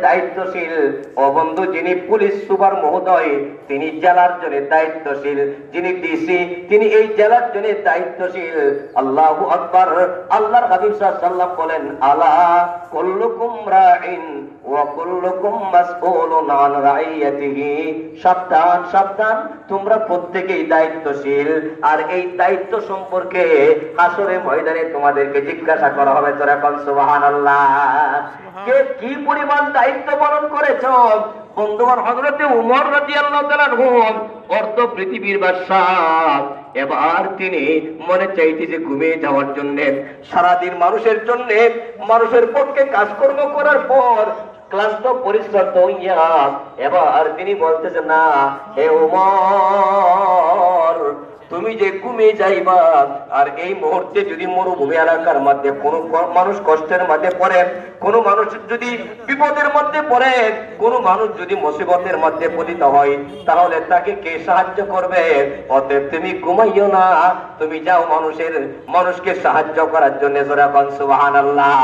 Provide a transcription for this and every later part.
দায়িত্বশীল ও বন্ধু, যিনি পুলিশ সুপার মহোদয় তিনি জেলার জন্য দায়িত্বশীল, যিনি ডিসি তিনি এই জেলার জন্য দায়িত্বশীল। আল্লাহু আকবার। আল্লাহর হাবিব সাল্লাল্লাহু আলাইহি ওয়াসাল্লাম বলেন, আলা কুল্লুকুম রাইন ওয়া কুল্লুকুম মাসউলুন আন রাইয়াতিহি। সাবধান সাবধান, তোমরা প্রত্যেকেই দায়িত্বশীল, আর এই দায়িত্ব সম্পর্কে হাসরের ময়দানে তোমাদেরকে জিজ্ঞাসা করা হবে। তোরা কোন সুবহানাল্লাহ। কে কি পরিমাণ দায়িত্ব পালন করেছ? বন্ধুগণ, হযরতে উমর রাদিয়াল্লাহু তাআলা অর্ধ পৃথিবীর বাদশাহ। এবার তিনি মনে চাইতেছে ঘুমিয়ে যাওয়ার জন্য। সারাদিন মানুষের জন্য, মানুষের পক্ষে কাজকর্ম করার পর ক্লান্ত পরিশ্রান্ত হইয়া এবার তিনি বলতেছেন, না হে উমর, তুমি যে ঘুমিয়ে যাইবা, আর এই মুহূর্তে যদি মরুভূমি এলাকার মধ্যে কোনো মানুষ কষ্টের মধ্যে পড়ে, কোনো মানুষ যদি বিপদের মধ্যে পড়ে, কোনো মানুষ যদি মুসিবতের মধ্যে পতিত হয়, তাহলে তাকে কে সাহায্য করবে? অতএব তুমি ঘুমাইও না, তুমি যাও মানুষকে সাহায্য করার জন্য। জোরে বল সুবহানাল্লাহ।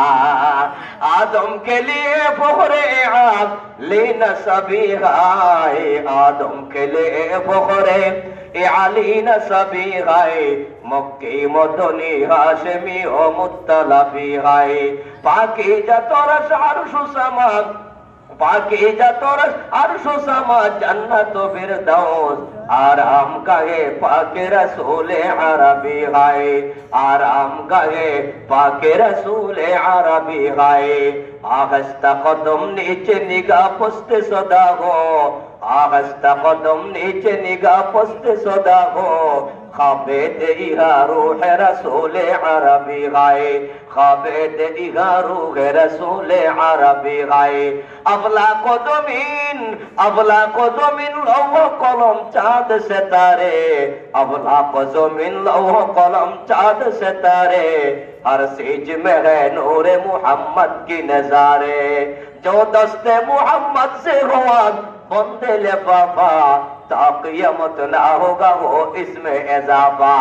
আদম কে লিয়ে ফখরে আদ লেনা সবি হায়, আদম কে লিয়ে ফখরে আলী নসবি হায়, মক্কি মদনী হাশমি ও মুত্তালাবি হায়। পাকিজা তরস আরশু সামা, পাকিজা তরস আরশু সামা, জান্নাত ও ফিরদাউস আরাম গায়ে পাকে রসূলে আরবি হায়, আরাম গায়ে পাকে রসূলে আরবি হায়। আহস্তা কদম নিচে নিগাহ পস্তে সদা হো, আহস্তা কদম নিচে নিগাহ পস্তে সদা হো। খাবে দেইহা রূহে রসূলে আরবি গায়ে, খাবে দেইহা রূহে রসূলে আরবি গায়ে। আবলা কদমিন, আবলা কদমিন লৌহ কলম চাঁদ সিতারে, আবলা কদমিন লৌহ কলম চাঁদ সিতারে। हर सीज में है नूरे मोहम्मद की नजारे, जो दस्ते मोहम्मद से हुआ बंदे लिफाफा, ता क़यामत ना होगा वो इसमें इजाफा।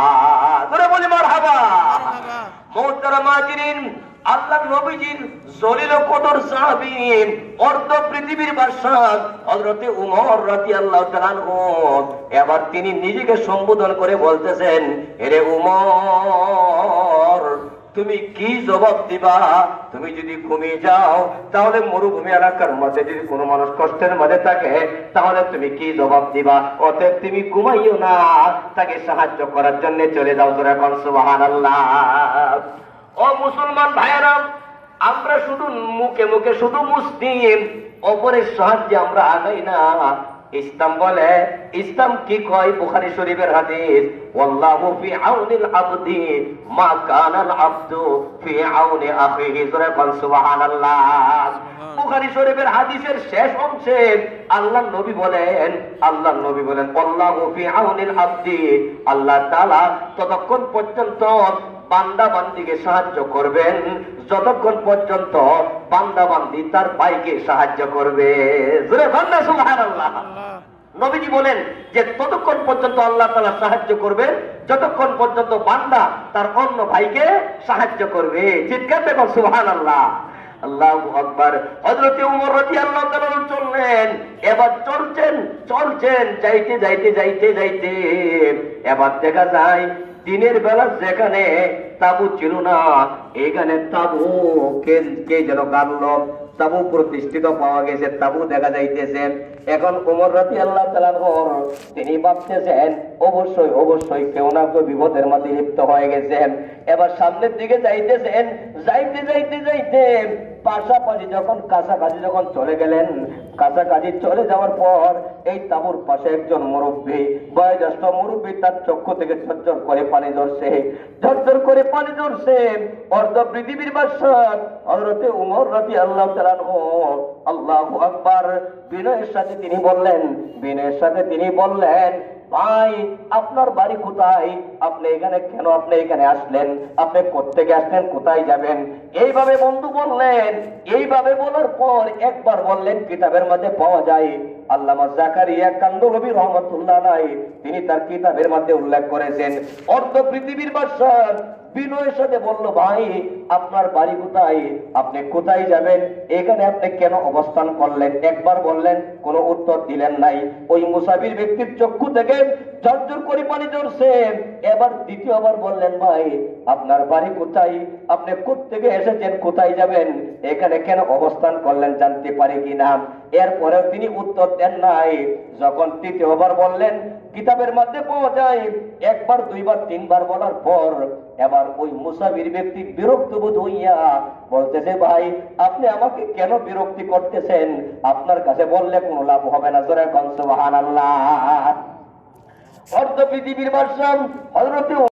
बोले मरहबा। मोहतरमा जिन আল্লাহ নবীজির জলিল কদর সাহাবী, অর্ধ পৃথিবীর বাদশাহ হযরতে উমর রাদিয়াল্লাহু তাআলা আনহু, এবার তিনি নিজেকে সম্বোধন করে বলতেছেন, হে উমর, তুমি কি জবাব দিবা? তুমি যদি ঘুমিয়ে যাও, তাহলে মরুভূমি এলাকার মধ্যে যদি কোনো মানুষ কষ্টের মধ্যে থাকে, তাহলে তুমি কি জবাব দিবা? অতএব তুমি ঘুমাইও না, তাকে সাহায্য করার জন্য চলে যাও। তোরা কোন সুবহানাল্লাহ। ও মুসলমান ভাইয়েরা, আমরা শুধু মুখে মুখে শুধু মুসলিম, অপরের সাহায্যে আমরা আগাই না। ইসলাম বলে, ইসলাম কি কয়? বুখারী শরীফের হাদিস, ওয়াল্লাহু ফি আউনিল আবদি মা কানাল আবদু ফি আউনি আখিহি। জোরে বল সুবহানাল্লাহ। বুখারী শরীফের হাদিসের শেষ অংশে আল্লাহর নবী বলেন, আল্লাহর নবী বলেন, ওয়াল্লাহু ফি আউনিল আবদি, আল্লাহ তাআলা ততক্ষণ পর্যন্ত বান্দা বান্দিকে সাহায্য করবেন যতক্ষণ পর্যন্ত বান্দা বান্দি তার ভাইকে সাহায্য করবে। জোরে বল সুবহানাল্লাহ। নবীজি বলেন যে ততক্ষণ পর্যন্ত আল্লাহ তাআলা সাহায্য করবেন যতক্ষণ পর্যন্ত বান্দা তার অন্য ভাইকে সাহায্য করবে। চিৎকার করে বল সুবহানাল্লাহ। আল্লাহু আকবার। হযরতে ওমর রাদিয়াল্লাহু তাআলা চললেন, এবার চলছেন যাইতে যাইতে যাইতে যাইতে এবার দেখা যায় দিনের বেলা যেখানে তাবু ছিল না, এখানে তাবু কে যেন গাড়লো, তাবু প্রতিষ্ঠিত পাওয়া গেছে, তাবু দেখা যাইতেছে। এখন ওমর রাদিয়াল্লাহু তাআলা তিনি ভাবতেছেন অবশ্যই অবশ্যই কেউ না কেউ বিপদের মধ্যে লিপ্ত হয়ে গেছেন। এবার সামনের দিকে যাইতেছেন, যাইতে যাইতে যাইতে পাশাপাশি যখন কাছাকাছি যখন চলে গেলেন, কাছাকাছি চলে যাওয়ার পর এই তাবুর পাশে একজন মুরব্বী, বয়োজ্যেষ্ঠ মুরব্বী, তার চক্ষু থেকে ঝরঝর করে পানি ঝরছে, ঝরঝর করে পানি ঝরছে। অর্ধ পৃথিবীর বাদশাহ হযরতে ওমর রাদিয়াল্লাহু তাআলা আনহু, আল্লাহু আকবার, বিনয়ের সাথে তিনি বললেন, ভাই আপনার বাড়ি কোথায়? আপনি এখানে কেন? আপনি এখানে আসলেন? আপনি কোত্থেকে আসলেন? কোথায় যাবেন? এইভাবে বন্ধু বললেন। এইভাবে বলার পর একবার বললেন, কিতাবের মধ্যে পাওয়া যায়, আল্লামা জাকারিয়া কান্দলবী রাহমাতুল্লাহ আলাইহি তিনি তার কিতাবের মধ্যে উল্লেখ করেছেন, অর্ধ পৃথিবীর বাদশাহ বিনয়ের সাথে বলল, ভাই আপনার বাড়ি কোথায়, আপনি কোথায় যাবেন, এখানে আপনি কেন অবস্থান করলেন? একবার বললেন, কোনো উত্তর দিলেন নাই। ওই মুসাফির ব্যক্তির চক্ষু থেকে ঝরঝর করে পানি ঝরছে। এবার দ্বিতীয়বার বললেন, ভাই আপনার বাড়ি কোথায়, আপনি কোত্থেকে এসেছেন, কোথায় যাবেন, এখানে কেন অবস্থান করলেন, জানতে পারি কিনা? এরপরেও তিনি উত্তর দেন নাই। যখন তৃতীয়বার বললেন, কিতাবের মধ্যে পাওয়া যায় একবার, দুইবার, তিনবার বলার পর এবার ওই মুসাফির ব্যক্তি বিরক্ত বোধ হইয়া বলতেছে, ভাই আপনি আমাকে কেন বিরক্তি করতেছেন, আপনার কাছে বললে কোনো লাভ হবে না। জোরে কোন সুবহানাল্লাহ। অর্ধ পৃথিবীর বাদশা হযরত